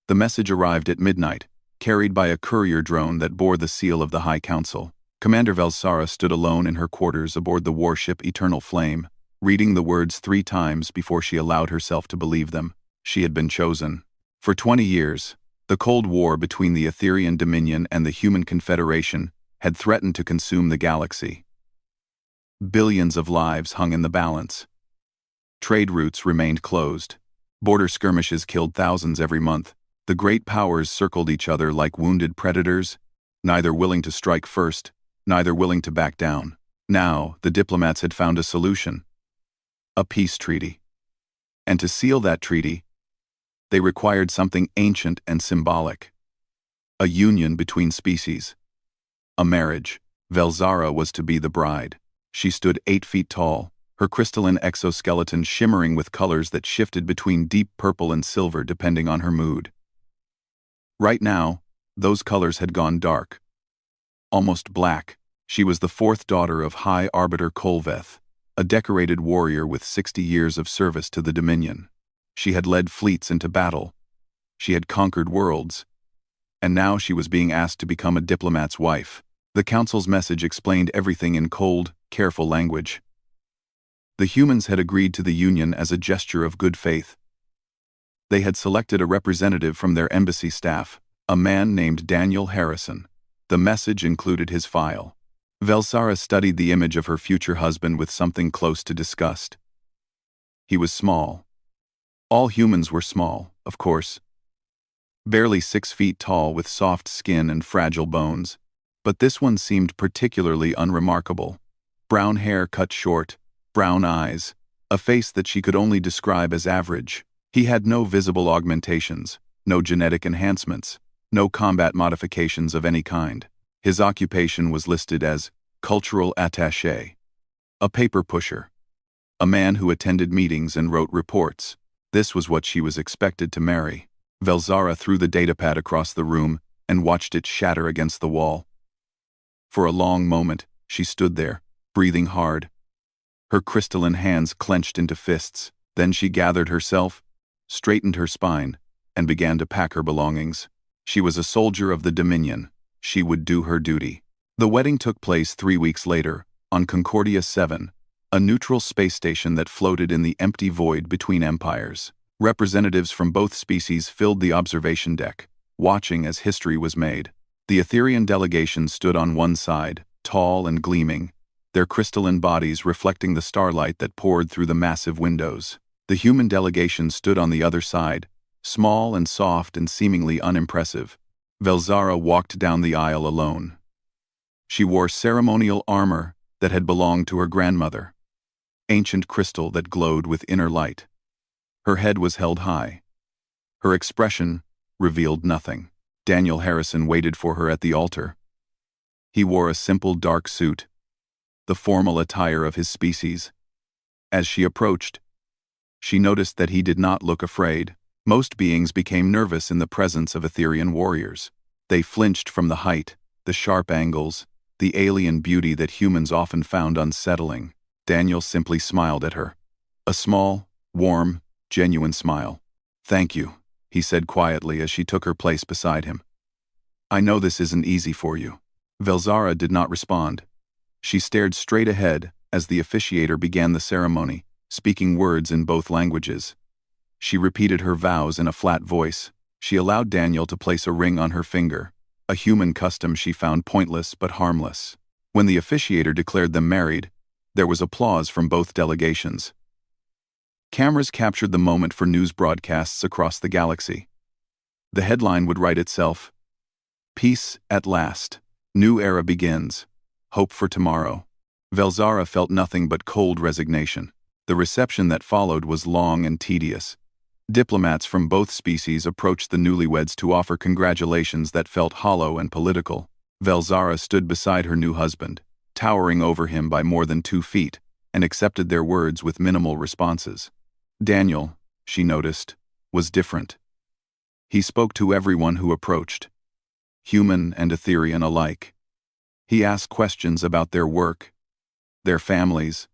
The message arrived at midnight, carried by a courier drone that bore the seal of the High Council. Commander Velsara stood alone in her quarters aboard the warship Eternal Flame, reading the words 3 times before she allowed herself to believe them. She had been chosen. For 20 years, the Cold War between the Etherian Dominion and the Human Confederation had threatened to consume the galaxy. Billions of lives hung in the balance. Trade routes remained closed. Border skirmishes killed thousands every month. The great powers circled each other like wounded predators, neither willing to strike first, neither willing to back down. Now, the diplomats had found a solution: a peace treaty. And to seal that treaty, they required something ancient and symbolic: a union between species. A marriage. Velsara was to be the bride. She stood 8 feet tall, her crystalline exoskeleton shimmering with colors that shifted between deep purple and silver depending on her mood. Right now, those colors had gone dark. Almost black. She was the 4th daughter of High Arbiter Kolveth, a decorated warrior with 60 years of service to the Dominion. She had led fleets into battle. She had conquered worlds. And now she was being asked to become a diplomat's wife. The Council's message explained everything in cold, careful language. The humans had agreed to the union as a gesture of good faith. They had selected a representative from their embassy staff, a man named Daniel Harrison. The message included his file. Velsara studied the image of her future husband with something close to disgust. He was small. All humans were small, of course. Barely 6 feet tall with soft skin and fragile bones. But this one seemed particularly unremarkable. Brown hair cut short, brown eyes, a face that she could only describe as average. He had no visible augmentations, no genetic enhancements, no combat modifications of any kind. His occupation was listed as cultural attaché, a paper pusher, a man who attended meetings and wrote reports. This was what she was expected to marry. Velsara threw the datapad across the room and watched it shatter against the wall. For a long moment, she stood there, breathing hard. Her crystalline hands clenched into fists. Then she gathered herself, straightened her spine, and began to pack her belongings. She was a soldier of the Dominion. She would do her duty. The wedding took place 3 weeks later, on Concordia 7, a neutral space station that floated in the empty void between empires. Representatives from both species filled the observation deck, watching as history was made. The Etherian delegation stood on one side, tall and gleaming, their crystalline bodies reflecting the starlight that poured through the massive windows. The human delegation stood on the other side, small and soft and seemingly unimpressive. Velsara walked down the aisle alone. She wore ceremonial armor that had belonged to her grandmother, ancient crystal that glowed with inner light. Her head was held high. Her expression revealed nothing. Daniel Harrison waited for her at the altar. He wore a simple dark suit, the formal attire of his species. As she approached, she noticed that he did not look afraid. Most beings became nervous in the presence of Etherian warriors. They flinched from the height, the sharp angles, the alien beauty that humans often found unsettling. Daniel simply smiled at her. A small, warm, genuine smile. "Thank you," he said quietly as she took her place beside him. "I know this isn't easy for you." Velsara did not respond. She stared straight ahead as the officiator began the ceremony, speaking words in both languages. She repeated her vows in a flat voice. She allowed Daniel to place a ring on her finger, a human custom she found pointless but harmless. When the officiator declared them married, there was applause from both delegations. Cameras captured the moment for news broadcasts across the galaxy. The headline would write itself: "Peace at last. New era begins. Hope for tomorrow." Velsara felt nothing but cold resignation. The reception that followed was long and tedious. Diplomats from both species approached the newlyweds to offer congratulations that felt hollow and political. Velsara stood beside her new husband, towering over him by more than 2 feet, and accepted their words with minimal responses. Daniel, she noticed, was different. He spoke to everyone who approached, human and Etherian alike. He asked questions about their work, their families,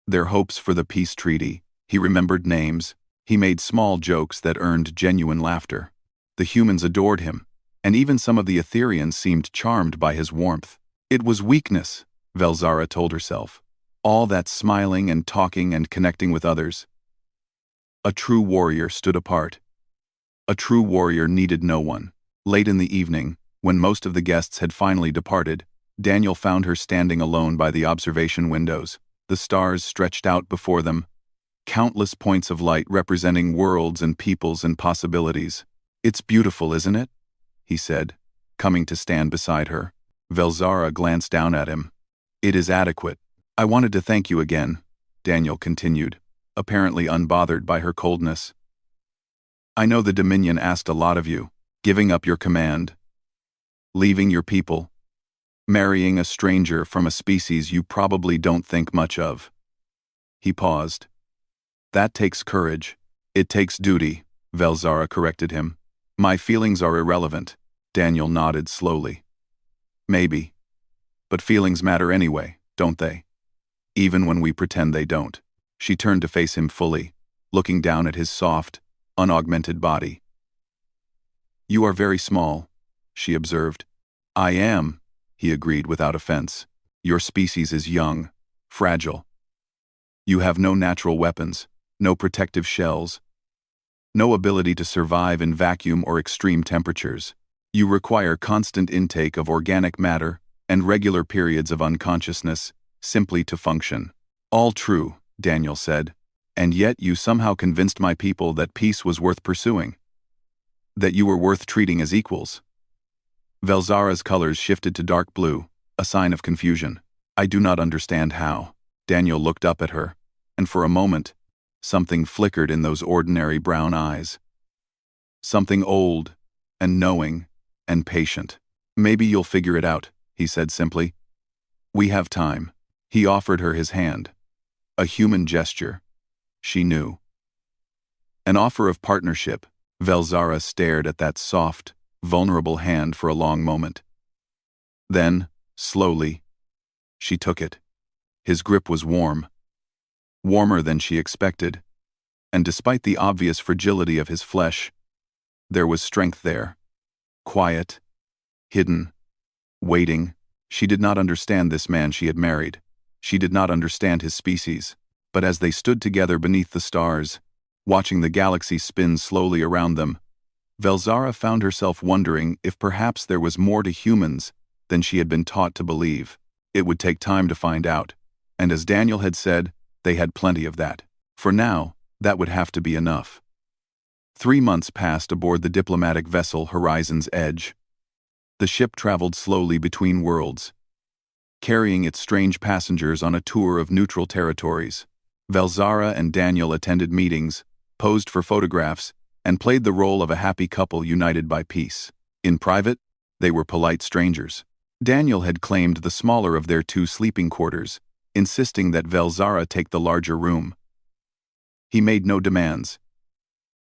their hopes for the peace treaty. He remembered names. He made small jokes that earned genuine laughter. The humans adored him, and even some of the Etherians seemed charmed by his warmth. It was weakness, Velzara told herself. All that smiling and talking and connecting with others. A true warrior stood apart. A true warrior needed no one. Late in the evening, when most of the guests had finally departed, Daniel found her standing alone by the observation windows. The stars stretched out before them, countless points of light representing worlds and peoples and possibilities. "It's beautiful, isn't it?" he said, coming to stand beside her. Velzara glanced down at him. "It is adequate. I wanted to thank you again," Daniel continued, apparently unbothered by her coldness. "I know the Dominion asked a lot of you, giving up your command, leaving your people, marrying a stranger from a species you probably don't think much of." He paused. "That takes courage. It takes duty," Velzara corrected him. "My feelings are irrelevant," Daniel nodded slowly. "Maybe. But feelings matter anyway, don't they? Even when we pretend they don't." She turned to face him fully, looking down at his soft, unaugmented body. "You are very small," she observed. "I am," he agreed without offense. "Your species is young, fragile. You have no natural weapons, no protective shells, no ability to survive in vacuum or extreme temperatures. You require constant intake of organic matter and regular periods of unconsciousness, simply to function." "All true," Daniel said. "And yet you somehow convinced my people that peace was worth pursuing. That you were worth treating as equals." Velzara's colors shifted to dark blue, a sign of confusion. "I do not understand how." Daniel looked up at her, and for a moment, something flickered in those ordinary brown eyes. Something old, and knowing, and patient. "Maybe you'll figure it out," he said simply. "We have time." He offered her his hand. A human gesture. She knew. An offer of partnership. Velzara stared at that soft, vulnerable hand for a long moment. Then, slowly, she took it. His grip was warm. Warmer than she expected. And despite the obvious fragility of his flesh, there was strength there. Quiet, hidden, waiting. She did not understand this man she had married. She did not understand his species. But as they stood together beneath the stars, watching the galaxy spin slowly around them, Velzara found herself wondering if perhaps there was more to humans than she had been taught to believe. It would take time to find out, and as Daniel had said, they had plenty of that. For now, that would have to be enough. 3 months passed aboard the diplomatic vessel Horizon's Edge. The ship traveled slowly between worlds, carrying its strange passengers on a tour of neutral territories. Velzara and Daniel attended meetings, posed for photographs, and played the role of a happy couple united by peace. In private, they were polite strangers. Daniel had claimed the smaller of their 2 sleeping quarters, insisting that Velzara take the larger room. He made no demands.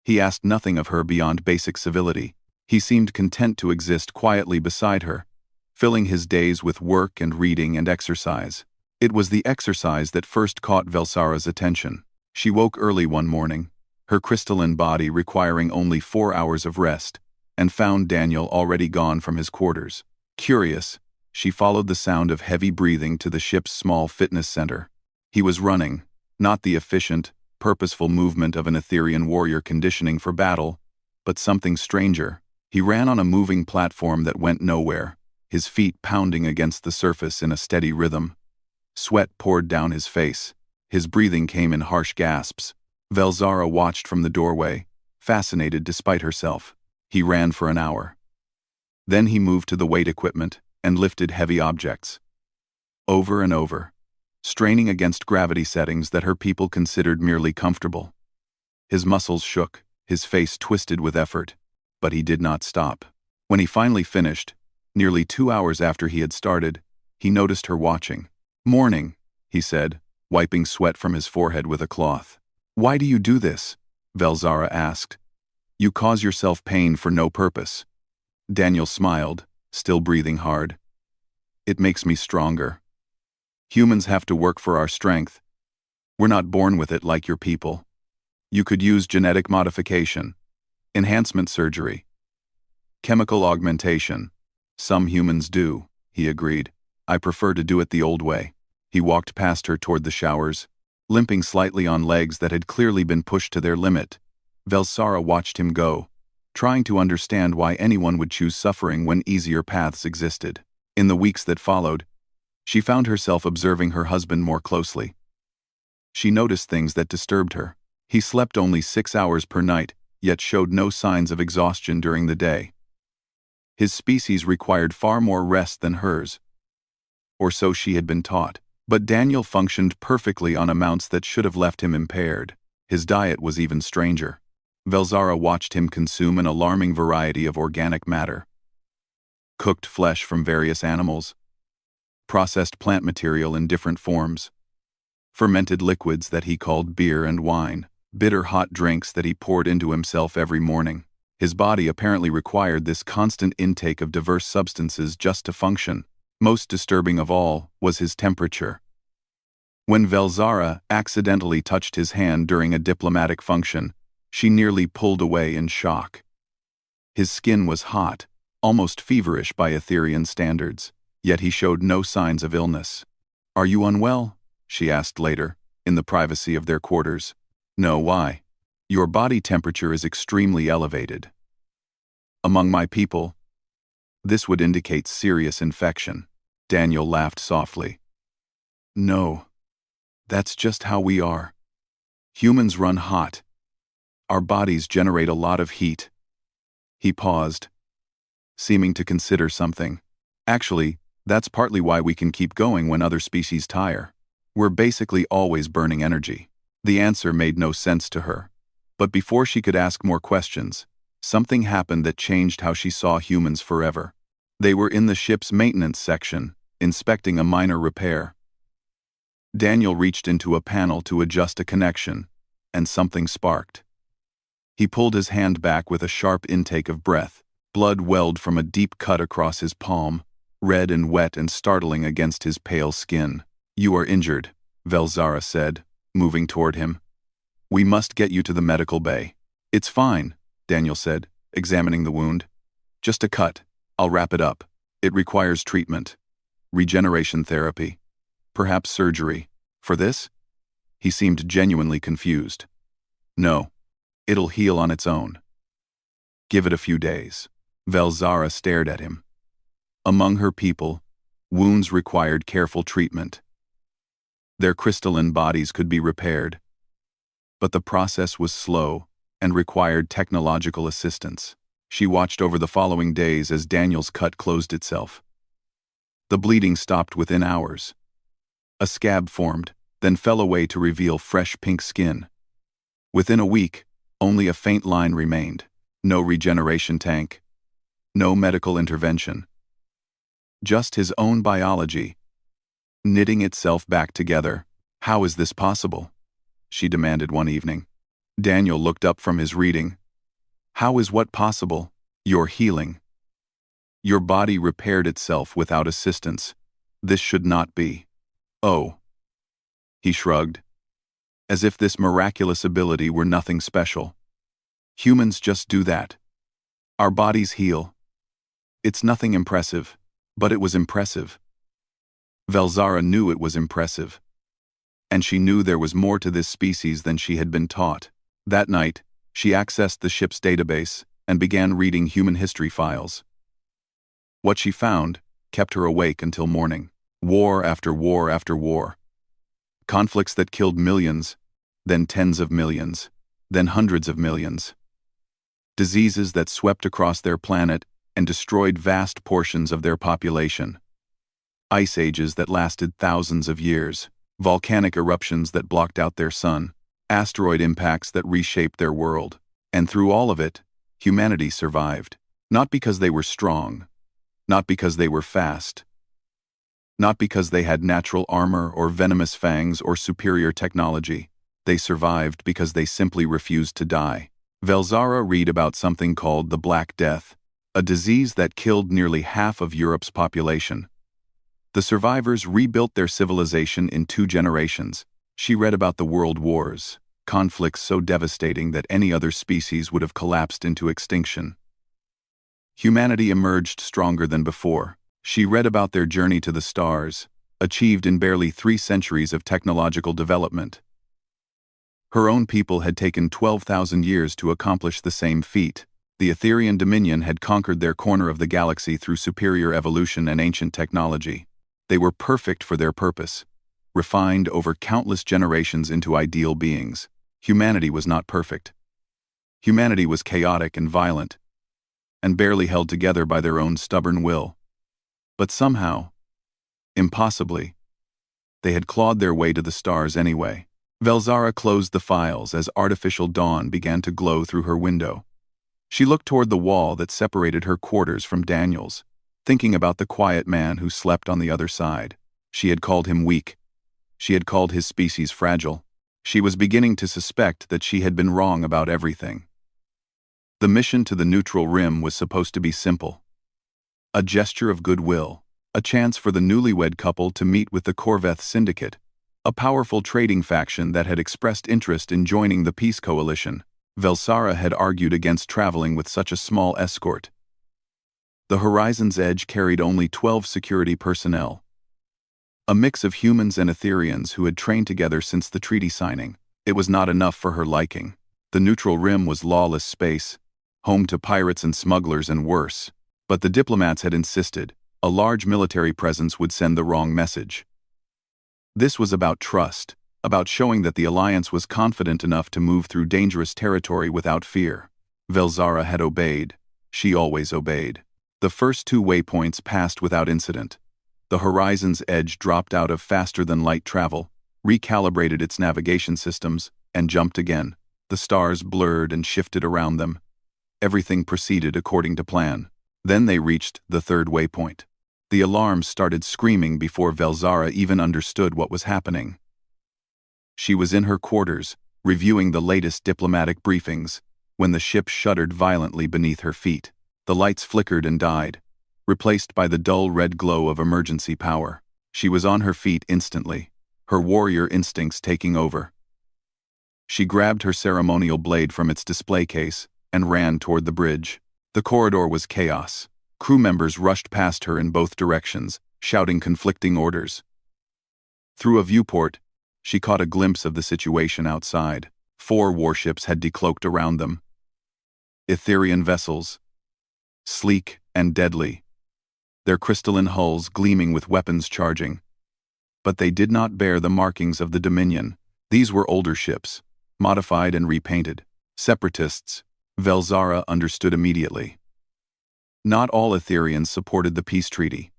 He asked nothing of her beyond basic civility. He seemed content to exist quietly beside her, filling his days with work and reading and exercise. It was the exercise that first caught Velzara's attention. She woke early one morning, her crystalline body requiring only 4 hours of rest, and found Daniel already gone from his quarters. Curious, she followed the sound of heavy breathing to the ship's small fitness center. He was running, not the efficient, purposeful movement of an Etherian warrior conditioning for battle, but something stranger. He ran on a moving platform that went nowhere, his feet pounding against the surface in a steady rhythm. Sweat poured down his face. His breathing came in harsh gasps. Velzara watched from the doorway, fascinated despite herself. He ran for an hour. Then he moved to the weight equipment and lifted heavy objects. Over and over, straining against gravity settings that her people considered merely comfortable. His muscles shook, his face twisted with effort, but he did not stop. When he finally finished, nearly 2 hours after he had started, he noticed her watching. "Morning," he said, wiping sweat from his forehead with a cloth. "Why do you do this?" Velzara asked. "You cause yourself pain for no purpose." Daniel smiled, still breathing hard. "It makes me stronger. Humans have to work for our strength. We're not born with it like your people. You could use genetic modification, enhancement surgery, Chemical augmentation. Some humans do, he agreed. I prefer to do it the old way. He walked past her toward the showers, limping slightly on legs that had clearly been pushed to their limit. Velsara watched him go, trying to understand why anyone would choose suffering when easier paths existed. In the weeks that followed, she found herself observing her husband more closely. She noticed things that disturbed her. He slept only 6 hours per night, yet showed no signs of exhaustion during the day. His species required far more rest than hers, or so she had been taught. But Daniel functioned perfectly on amounts that should have left him impaired. His diet was even stranger. Velsara watched him consume an alarming variety of organic matter. Cooked flesh from various animals, processed plant material in different forms, fermented liquids that he called beer and wine, bitter hot drinks that he poured into himself every morning. His body apparently required this constant intake of diverse substances just to function. Most disturbing of all was his temperature. When Velsara accidentally touched his hand during a diplomatic function, she nearly pulled away in shock. His skin was hot, almost feverish by Etherian standards, yet he showed no signs of illness. "Are you unwell?" she asked later, in the privacy of their quarters. "No, why?" "Your body temperature is extremely elevated. Among my people, this would indicate serious infection." Daniel laughed softly. "No, that's just how we are. Humans run hot. Our bodies generate a lot of heat." He paused, seeming to consider something. "Actually, that's partly why we can keep going when other species tire. We're basically always burning energy." The answer made no sense to her. But before she could ask more questions, something happened that changed how she saw humans forever. They were in the ship's maintenance section, inspecting a minor repair. Daniel reached into a panel to adjust a connection, and something sparked. He pulled his hand back with a sharp intake of breath. Blood welled from a deep cut across his palm, red and wet and startling against his pale skin. "You are injured," Velsara said, moving toward him. "We must get you to the medical bay." "It's fine," Daniel said, examining the wound. "Just a cut. I'll wrap it up. It requires treatment. Regeneration therapy. Perhaps surgery. For this?" He seemed genuinely confused. "No. It'll heal on its own. Give it a few days." Velsara stared at him. Among her people, wounds required careful treatment. Their crystalline bodies could be repaired, but the process was slow and required technological assistance. She watched over the following days as Daniel's cut closed itself. The bleeding stopped within hours. A scab formed, then fell away to reveal fresh pink skin. Within a week, only a faint line remained. No regeneration tank. No medical intervention. Just his own biology, knitting itself back together. "How is this possible?" she demanded one evening. Daniel looked up from his reading. "How is what possible?" "Your healing. Your body repaired itself without assistance. This should not be." "Oh." He shrugged, as if this miraculous ability were nothing special. "Humans just do that. Our bodies heal. It's nothing impressive, but it was impressive." Velsara knew it was impressive, and she knew there was more to this species than she had been taught. That night, she accessed the ship's database and began reading human history files. What she found kept her awake until morning. War after war after war. Conflicts that killed millions, then tens of millions, then hundreds of millions. Diseases that swept across their planet and destroyed vast portions of their population. Ice ages that lasted thousands of years. Volcanic eruptions that blocked out their sun. Asteroid impacts that reshaped their world. And through all of it, humanity survived. Not because they were strong. Not because they were fast. Not because they had natural armor or venomous fangs or superior technology. They survived because they simply refused to die. Velsara read about something called the Black Death, a disease that killed nearly half of Europe's population. The survivors rebuilt their civilization in 2 generations. She read about the world wars, conflicts so devastating that any other species would have collapsed into extinction. Humanity emerged stronger than before. She read about their journey to the stars, achieved in barely 3 centuries of technological development. Her own people had taken 12,000 years to accomplish the same feat. The Etherian Dominion had conquered their corner of the galaxy through superior evolution and ancient technology. They were perfect for their purpose, refined over countless generations into ideal beings. Humanity was not perfect. Humanity was chaotic and violent, and barely held together by their own stubborn will. But somehow, impossibly, they had clawed their way to the stars anyway. Velzara closed the files as artificial dawn began to glow through her window. She looked toward the wall that separated her quarters from Daniel's, thinking about the quiet man who slept on the other side. She had called him weak. She had called his species fragile. She was beginning to suspect that she had been wrong about everything. The mission to the neutral rim was supposed to be simple. A gesture of goodwill, a chance for the newlywed couple to meet with the Corveth Syndicate, a powerful trading faction that had expressed interest in joining the Peace Coalition. Velsara had argued against traveling with such a small escort. The Horizon's Edge carried only 12 security personnel, a mix of humans and Etherians who had trained together since the treaty signing. It was not enough for her liking. The neutral rim was lawless space, home to pirates and smugglers and worse. But the diplomats had insisted a large military presence would send the wrong message. This was about trust, about showing that the Alliance was confident enough to move through dangerous territory without fear. Velzara had obeyed. She always obeyed. The first 2 waypoints passed without incident. The Horizon's Edge dropped out of faster-than-light travel, recalibrated its navigation systems, and jumped again. The stars blurred and shifted around them. Everything proceeded according to plan. Then they reached the 3rd waypoint. The alarms started screaming before Velzara even understood what was happening. She was in her quarters, reviewing the latest diplomatic briefings, when the ship shuddered violently beneath her feet. The lights flickered and died, replaced by the dull red glow of emergency power. She was on her feet instantly, her warrior instincts taking over. She grabbed her ceremonial blade from its display case and ran toward the bridge. The corridor was chaos. Crew members rushed past her in both directions, shouting conflicting orders. Through a viewport, she caught a glimpse of the situation outside. 4 warships had decloaked around them. Etherian vessels, sleek and deadly, their crystalline hulls gleaming with weapons charging. But they did not bear the markings of the Dominion. These were older ships, modified and repainted. Separatists, Velzara understood immediately. Not all Etherians supported the peace treaty.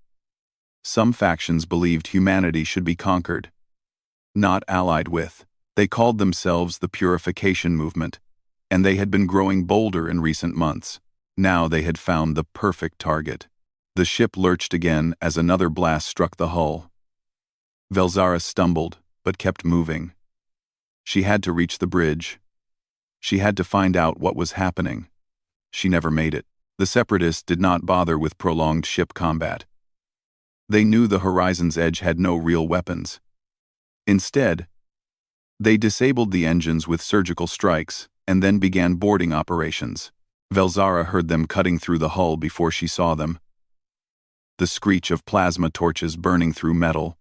Some factions believed humanity should be conquered, not allied with. They called themselves the Purification Movement, and they had been growing bolder in recent months. Now they had found the perfect target. The ship lurched again as another blast struck the hull. Velzara stumbled, but kept moving. She had to reach the bridge. She had to find out what was happening. She never made it. The Separatists did not bother with prolonged ship combat. They knew the Horizon's Edge had no real weapons. Instead, they disabled the engines with surgical strikes and then began boarding operations. Velzara heard them cutting through the hull before she saw them. The screech of plasma torches burning through metal.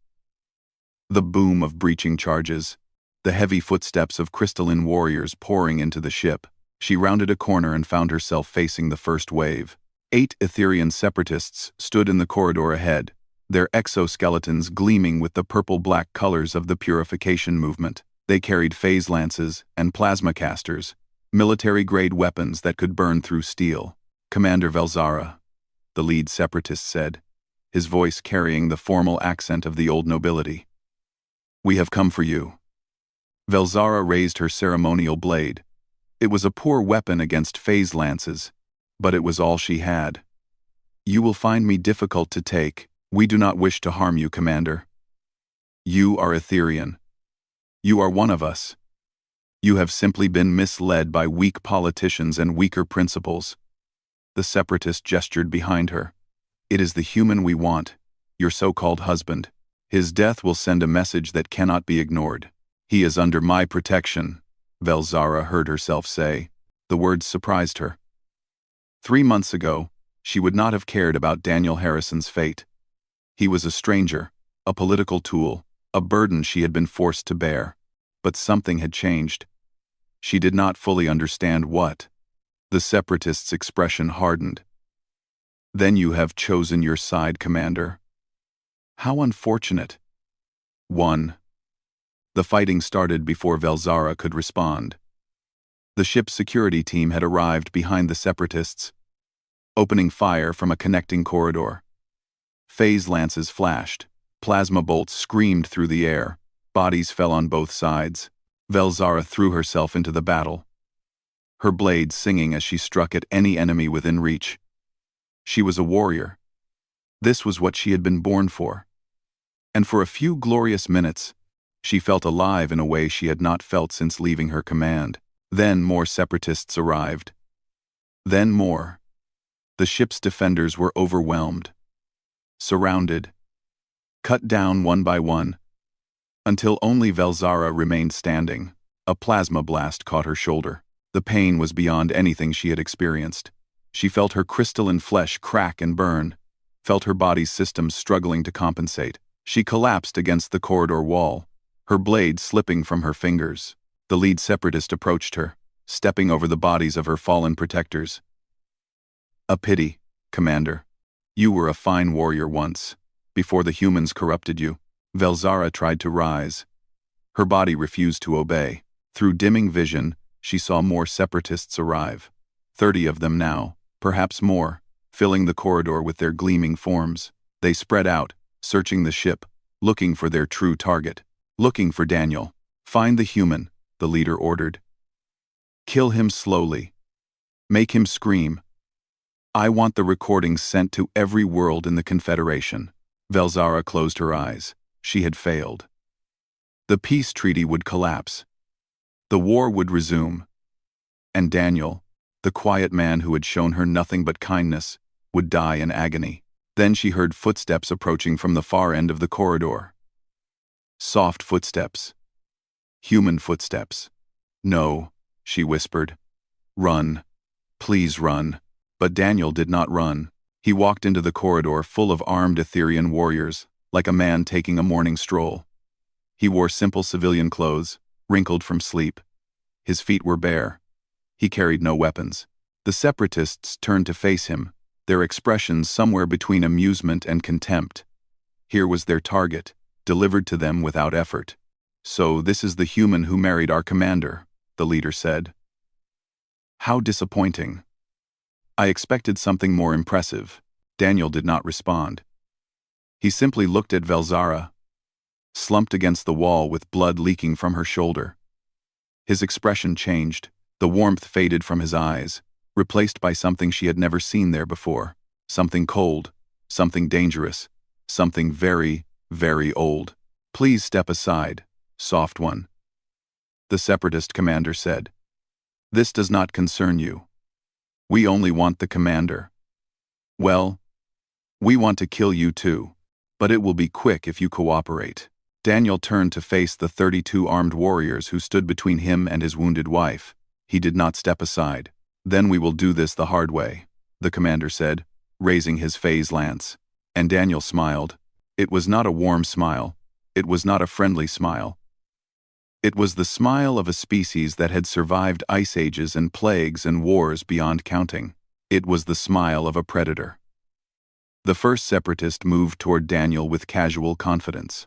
The boom of breaching charges. The heavy footsteps of crystalline warriors pouring into the ship. She rounded a corner and found herself facing the first wave. 8 Etherian separatists stood in the corridor ahead, their exoskeletons gleaming with the purple-black colors of the Purification Movement. They carried phase lances and plasma casters, military-grade weapons that could burn through steel. "Commander Velzara," the lead separatist said, his voice carrying the formal accent of the old nobility. "We have come for you." Velzara raised her ceremonial blade. It was a poor weapon against phase lances, but it was all she had. "You will find me difficult to take. We do not wish to harm you, Commander. You are Etherian. You are one of us. You have simply been misled by weak politicians and weaker principles." The separatist gestured behind her. "It is the human we want, your so-called husband. His death will send a message that cannot be ignored. He is under my protection," Velzara heard herself say. The words surprised her. 3 months ago, She would not have cared about Daniel Harrison's fate. He was a stranger, a political tool, a burden she had been forced to bear. But something had changed. She did not fully understand what. The separatist's expression hardened. "Then you have chosen your side, Commander. How unfortunate." 1. The fighting started before Velzara could respond. The ship's security team had arrived behind the separatists, opening fire from a connecting corridor. Phase lances flashed, plasma bolts screamed through the air, bodies fell on both sides. Velzara threw herself into the battle, her blade singing as she struck at any enemy within reach. She was a warrior. This was what she had been born for. And for a few glorious minutes, she felt alive in a way she had not felt since leaving her command. Then more separatists arrived. Then more. The ship's defenders were overwhelmed, surrounded, cut down one by one, until only Velzara remained standing. A plasma blast caught her shoulder. The pain was beyond anything she had experienced. She felt her crystalline flesh crack and burn, felt her body's systems struggling to compensate. She collapsed against the corridor wall, her blade slipping from her fingers. The lead separatist approached her, stepping over the bodies of her fallen protectors. "A pity, Commander. You were a fine warrior once, before the humans corrupted you." Velzara tried to rise. Her body refused to obey. Through dimming vision, she saw more separatists arrive. 30 of them now, perhaps more, filling the corridor with their gleaming forms. They spread out, searching the ship, looking for their true target. Looking for Daniel. "Find the human," the leader ordered. "Kill him slowly. Make him scream. I want the recordings sent to every world in the Confederation." Velzara closed her eyes. She had failed. The peace treaty would collapse. The war would resume. And Daniel, the quiet man who had shown her nothing but kindness, would die in agony. Then she heard footsteps approaching from the far end of the corridor. Soft footsteps. Human footsteps. "No," she whispered. "Run. Please run." But Daniel did not run. He walked into the corridor full of armed Etherean warriors, like a man taking a morning stroll. He wore simple civilian clothes, wrinkled from sleep. His feet were bare. He carried no weapons. The separatists turned to face him, their expressions somewhere between amusement and contempt. Here was their target, delivered to them without effort. "So this is the human who married our commander," the leader said. "How disappointing. I expected something more impressive." Daniel did not respond. He simply looked at Velzara, slumped against the wall with blood leaking from her shoulder. His expression changed. The warmth faded from his eyes, replaced by something she had never seen there before. Something cold, something dangerous, something very, very old. "Please step aside, soft one," the separatist commander said. "This does not concern you. We only want the commander. Well, we want to kill you too, but it will be quick if you cooperate." Daniel turned to face the 32 armed warriors who stood between him and his wounded wife. He did not step aside. "Then we will do this the hard way," the commander said, raising his phase lance. And Daniel smiled. It was not a warm smile. It was not a friendly smile. It was the smile of a species that had survived ice ages and plagues and wars beyond counting. It was the smile of a predator. The first separatist moved toward Daniel with casual confidence.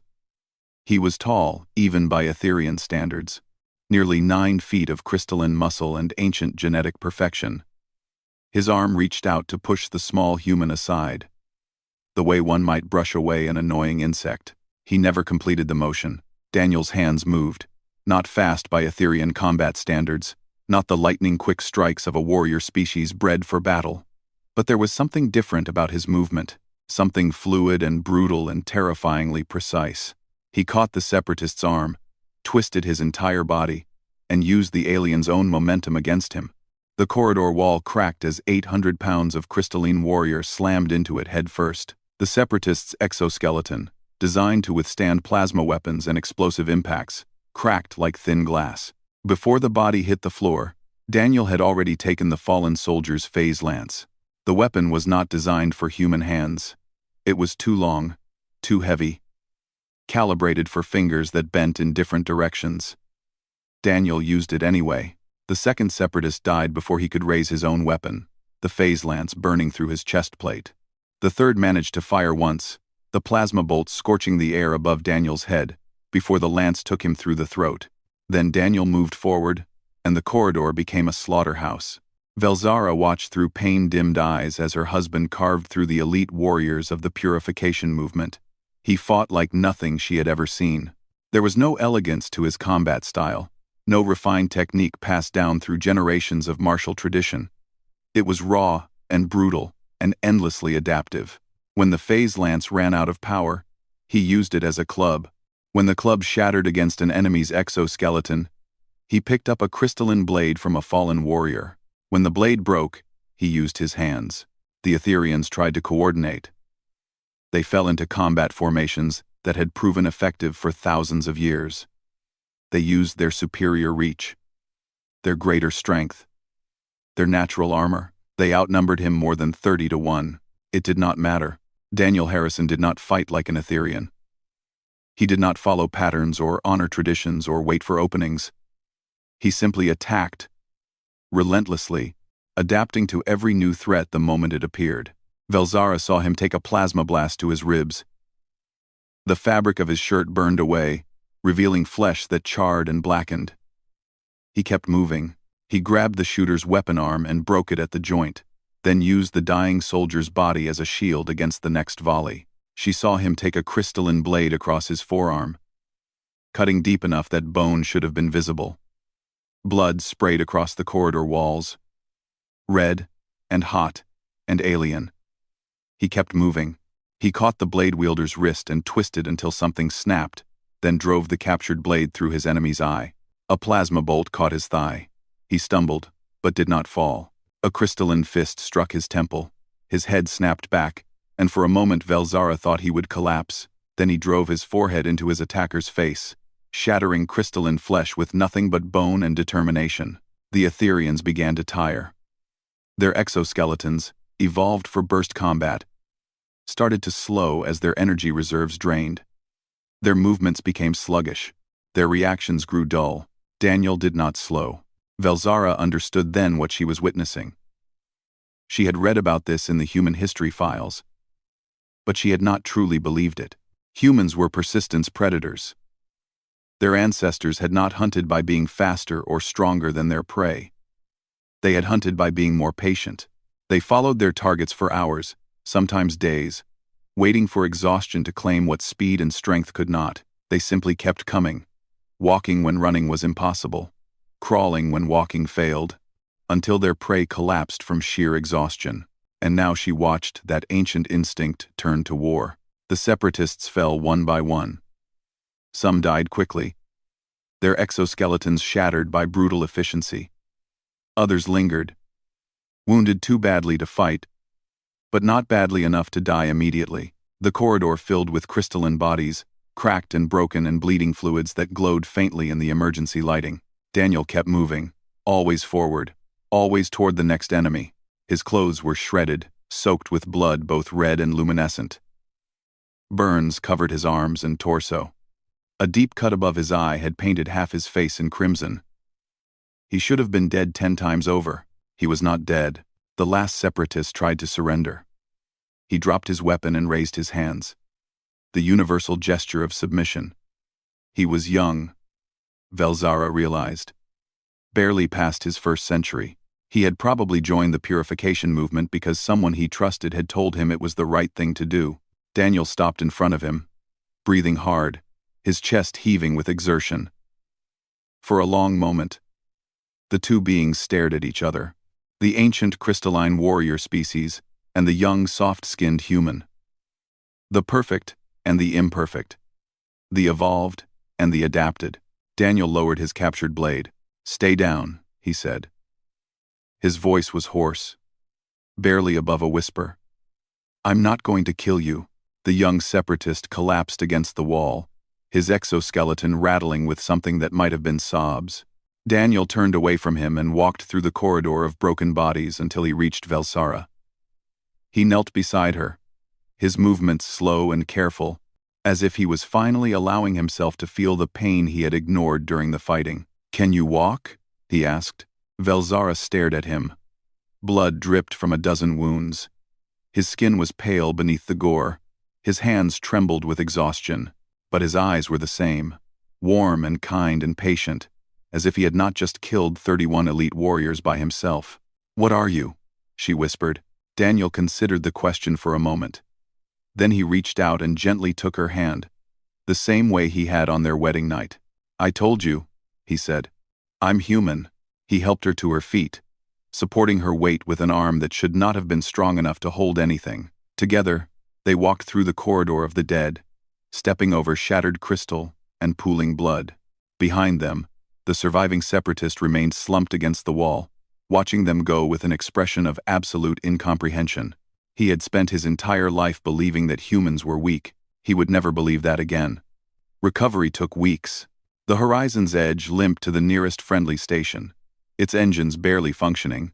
He was tall, even by Etherean standards, nearly 9 feet of crystalline muscle and ancient genetic perfection. His arm reached out to push the small human aside, the way one might brush away an annoying insect. He never completed the motion. Daniel's hands moved. Not fast by Etherean combat standards, not the lightning-quick strikes of a warrior species bred for battle. But there was something different about his movement, something fluid and brutal and terrifyingly precise. He caught the separatist's arm, twisted his entire body, and used the alien's own momentum against him. The corridor wall cracked as 800 pounds of crystalline warrior slammed into it head first. The separatist's exoskeleton, designed to withstand plasma weapons and explosive impacts, cracked like thin glass. Before the body hit the floor, Daniel had already taken the fallen soldier's phase lance. The weapon was not designed for human hands. It was too long, too heavy, calibrated for fingers that bent in different directions. Daniel used it anyway. The second separatist died before he could raise his own weapon, the phase lance burning through his chest plate. The third managed to fire once, the plasma bolt scorching the air above Daniel's head, before the lance took him through the throat. Then Daniel moved forward, and the corridor became a slaughterhouse. Velzara watched through pain-dimmed eyes as her husband carved through the elite warriors of the purification movement. He fought like nothing she had ever seen. There was no elegance to his combat style, no refined technique passed down through generations of martial tradition. It was raw and brutal and endlessly adaptive. When the phase lance ran out of power, he used it as a club. When the club shattered against an enemy's exoskeleton, he picked up a crystalline blade from a fallen warrior. When the blade broke, he used his hands. The Etherians tried to coordinate. They fell into combat formations that had proven effective for thousands of years. They used their superior reach, their greater strength, their natural armor. They outnumbered him more than 30 to 1. It did not matter. Daniel Harrison did not fight like an Etherian. He did not follow patterns or honor traditions or wait for openings. He simply attacked, relentlessly, adapting to every new threat the moment it appeared. Velzara saw him take a plasma blast to his ribs. The fabric of his shirt burned away, revealing flesh that charred and blackened. He kept moving. He grabbed the shooter's weapon arm and broke it at the joint, then used the dying soldier's body as a shield against the next volley. She saw him take a crystalline blade across his forearm, cutting deep enough that bone should have been visible. Blood sprayed across the corridor walls, red and hot and alien. He kept moving. He caught the blade wielder's wrist and twisted until something snapped, then drove the captured blade through his enemy's eye. A plasma bolt caught his thigh. He stumbled, but did not fall. A crystalline fist struck his temple. His head snapped back, and for a moment Velzara thought he would collapse. Then he drove his forehead into his attacker's face, shattering crystalline flesh with nothing but bone and determination. The Etherians began to tire. Their exoskeletons, evolved for burst combat, started to slow as their energy reserves drained. Their movements became sluggish. Their reactions grew dull. Daniel did not slow. Velzara understood then what she was witnessing. She had read about this in the human history files, but she had not truly believed it. Humans were persistence predators. Their ancestors had not hunted by being faster or stronger than their prey. They had hunted by being more patient. They followed their targets for hours, sometimes days, waiting for exhaustion to claim what speed and strength could not. They simply kept coming, walking when running was impossible, crawling when walking failed, until their prey collapsed from sheer exhaustion. And now she watched that ancient instinct turn to war. The separatists fell one by one. Some died quickly, their exoskeletons shattered by brutal efficiency. Others lingered, wounded too badly to fight, but not badly enough to die immediately. The corridor filled with crystalline bodies, cracked and broken and bleeding fluids that glowed faintly in the emergency lighting. Daniel kept moving, always forward, always toward the next enemy. His clothes were shredded, soaked with blood both red and luminescent. Burns covered his arms and torso. A deep cut above his eye had painted half his face in crimson. He should have been dead 10 times over. He was not dead. The last separatist tried to surrender. He dropped his weapon and raised his hands. The universal gesture of submission. He was young, Velzara realized. Barely past his first century. He had probably joined the purification movement because someone he trusted had told him it was the right thing to do. Daniel stopped in front of him, breathing hard, his chest heaving with exertion. For a long moment, the two beings stared at each other, the ancient crystalline warrior species and the young soft-skinned human. The perfect and the imperfect, the evolved and the adapted. Daniel lowered his captured blade. "Stay down," he said. His voice was hoarse, barely above a whisper. "I'm not going to kill you." The young separatist collapsed against the wall, his exoskeleton rattling with something that might have been sobs. Daniel turned away from him and walked through the corridor of broken bodies until he reached Velzara. He knelt beside her, his movements slow and careful, as if he was finally allowing himself to feel the pain he had ignored during the fighting. "Can you walk?" he asked. Velzara stared at him. Blood dripped from a dozen wounds. His skin was pale beneath the gore. His hands trembled with exhaustion, but his eyes were the same, warm and kind and patient, as if he had not just killed 31 elite warriors by himself. "What are you?" she whispered. Daniel considered the question for a moment. Then he reached out and gently took her hand, the same way he had on their wedding night. "I told you," he said. "I'm human." He helped her to her feet, supporting her weight with an arm that should not have been strong enough to hold anything. Together, they walked through the corridor of the dead, stepping over shattered crystal and pooling blood. Behind them, the surviving separatist remained slumped against the wall, watching them go with an expression of absolute incomprehension. He had spent his entire life believing that humans were weak. He would never believe that again. Recovery took weeks. The Horizon's Edge limped to the nearest friendly station, its engines barely functioning,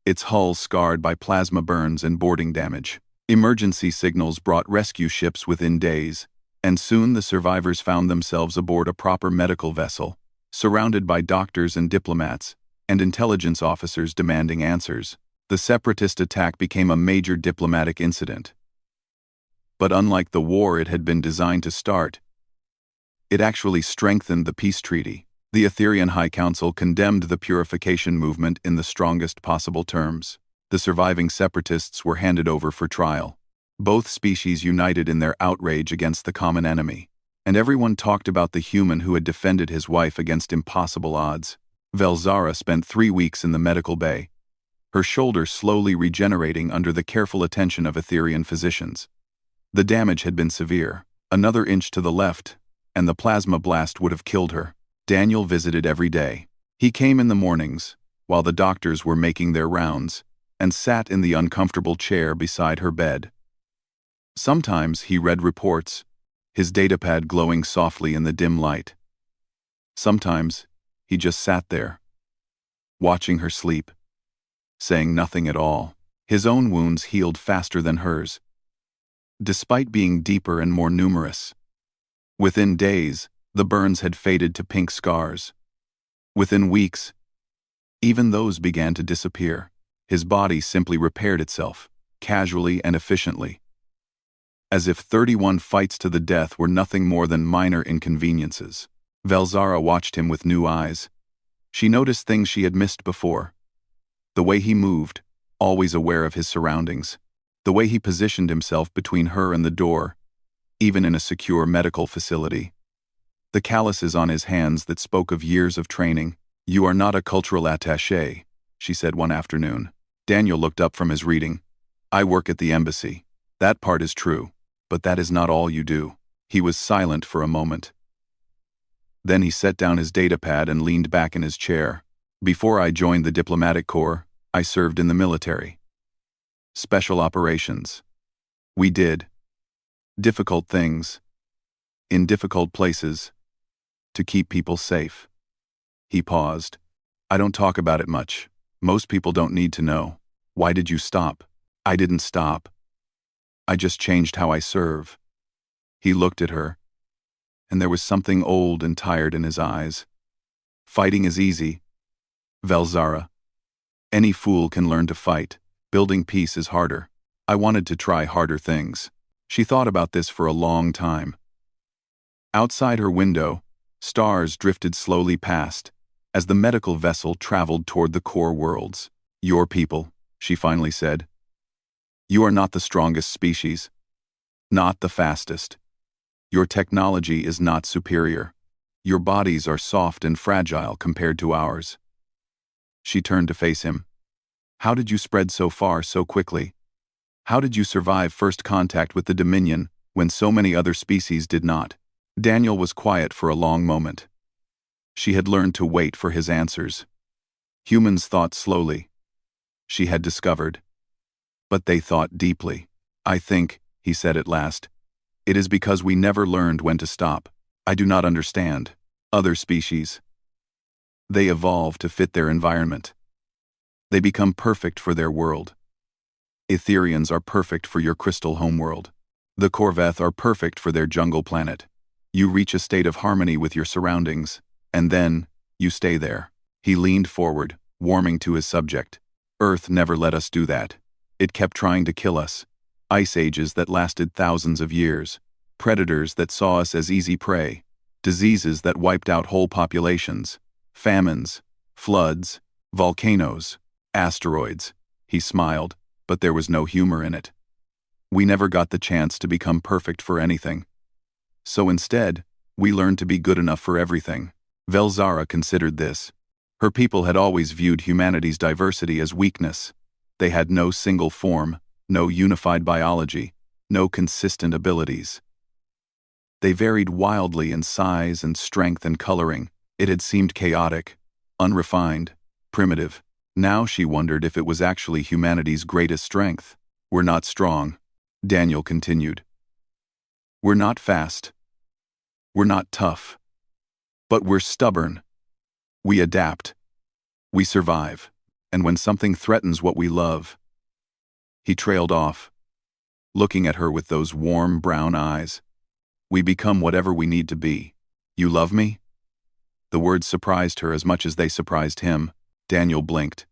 its hull scarred by plasma burns and boarding damage. Emergency signals brought rescue ships within days, and soon the survivors found themselves aboard a proper medical vessel, surrounded by doctors and diplomats, and intelligence officers demanding answers. The separatist attack became a major diplomatic incident. But unlike the war it had been designed to start, it actually strengthened the peace treaty. The Etherian High Council condemned the purification movement in the strongest possible terms. The surviving separatists were handed over for trial. Both species united in their outrage against the common enemy, and everyone talked about the human who had defended his wife against impossible odds. Velzara spent 3 weeks in the medical bay, her shoulder slowly regenerating under the careful attention of Etherian physicians. The damage had been severe. Another inch to the left, and the plasma blast would have killed her. Daniel visited every day. He came in the mornings, while the doctors were making their rounds, and sat in the uncomfortable chair beside her bed. Sometimes he read reports, his datapad glowing softly in the dim light. Sometimes he just sat there, watching her sleep, saying nothing at all. His own wounds healed faster than hers, despite being deeper and more numerous. Within days, the burns had faded to pink scars. Within weeks, even those began to disappear. His body simply repaired itself, casually and efficiently, as if 31 fights to the death were nothing more than minor inconveniences. Velzara watched him with new eyes. She noticed things she had missed before. The way he moved, always aware of his surroundings. The way he positioned himself between her and the door, even in a secure medical facility. The calluses on his hands that spoke of years of training. "You are not a cultural attaché," she said one afternoon. Daniel looked up from his reading. "I work at the embassy. That part is true, but that is not all you do." He was silent for a moment. Then he set down his datapad and leaned back in his chair. "Before I joined the diplomatic corps, I served in the military. Special operations. We did difficult things, in difficult places, to keep people safe." He paused. "I don't talk about it much. Most people don't need to know. Why did you stop?" "I didn't stop. I just changed how I serve." He looked at her, and there was something old and tired in his eyes. "Fighting is easy, Velzara. Any fool can learn to fight. Building peace is harder. I wanted to try harder things." She thought about this for a long time. Outside her window, stars drifted slowly past, as the medical vessel traveled toward the core worlds. "Your people," she finally said. "You are not the strongest species. Not the fastest. Your technology is not superior. Your bodies are soft and fragile compared to ours." She turned to face him. "How did you spread so far so quickly? How did you survive first contact with the Dominion when so many other species did not?" Daniel was quiet for a long moment. She had learned to wait for his answers. Humans thought slowly, she had discovered. But they thought deeply. "I think," he said at last, "it is because we never learned when to stop. I do not understand. Other species. They evolve to fit their environment. They become perfect for their world. Etherians are perfect for your crystal homeworld. The Corveth are perfect for their jungle planet. You reach a state of harmony with your surroundings, and then, you stay there. He leaned forward, warming to his subject. Earth never let us do that. It kept trying to kill us. Ice ages that lasted thousands of years. Predators that saw us as easy prey. Diseases that wiped out whole populations. Famines. Floods. Volcanoes. Asteroids. He smiled, but there was no humor in it. We never got the chance to become perfect for anything. So instead, we learned to be good enough for everything. Velzara considered this. Her people had always viewed humanity's diversity as weakness. They had no single form, no unified biology, no consistent abilities. They varied wildly in size and strength and coloring. It had seemed chaotic, unrefined, primitive. Now she wondered if it was actually humanity's greatest strength. We're not strong, Daniel continued. We're not fast. We're not tough. But we're stubborn. We adapt. We survive. And when something threatens what we love... He trailed off, looking at her with those warm brown eyes. We become whatever we need to be. You love me? The words surprised her as much as they surprised him. Daniel blinked.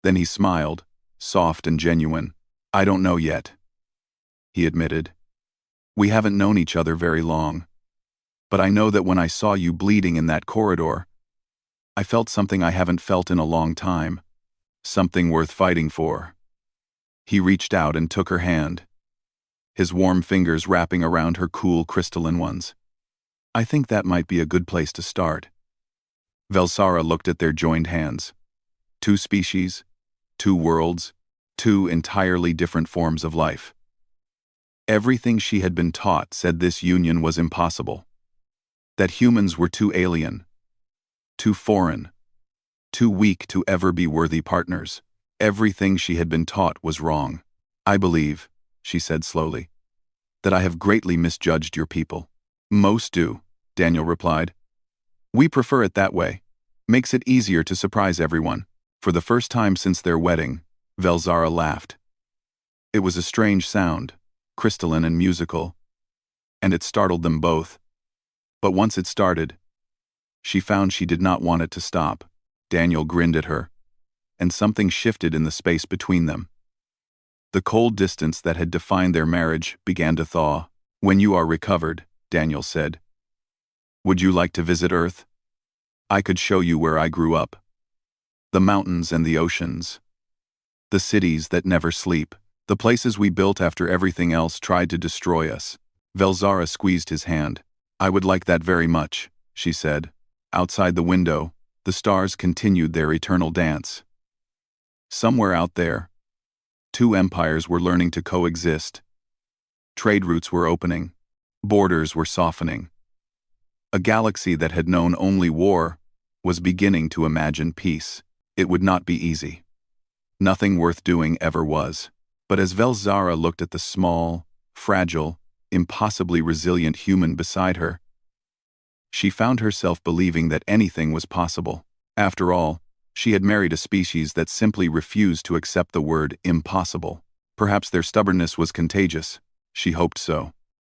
Then he smiled, soft and genuine. I don't know yet, he admitted. We haven't known each other very long. But I know that when I saw you bleeding in that corridor, I felt something I haven't felt in a long time. Something worth fighting for. He reached out and took her hand, his warm fingers wrapping around her cool crystalline ones. I think that might be a good place to start. Velsara looked at their joined hands. 2 species, 2 worlds, 2 entirely different forms of life. Everything she had been taught said this union was impossible. That humans were too alien, too foreign, too weak to ever be worthy partners. Everything she had been taught was wrong. I believe, she said slowly, that I have greatly misjudged your people. Most do, Daniel replied. We prefer it that way. Makes it easier to surprise everyone. For the first time since their wedding, Velzara laughed. It was a strange sound, crystalline and musical, and it startled them both. But once it started, she found she did not want it to stop. Daniel grinned at her, and something shifted in the space between them. The cold distance that had defined their marriage began to thaw. When you are recovered, Daniel said, would you like to visit Earth? I could show you where I grew up. The mountains and the oceans. The cities that never sleep. The places we built after everything else tried to destroy us. Velzara squeezed his hand. I would like that very much, she said. Outside the window, the stars continued their eternal dance. Somewhere out there, 2 empires were learning to coexist. Trade routes were opening. Borders were softening. A galaxy that had known only war was beginning to imagine peace. It would not be easy. Nothing worth doing ever was. But as Velzara looked at the small, fragile, impossibly resilient human beside her, she found herself believing that anything was possible. After all, she had married a species that simply refused to accept the word impossible. Perhaps their stubbornness was contagious. She hoped so.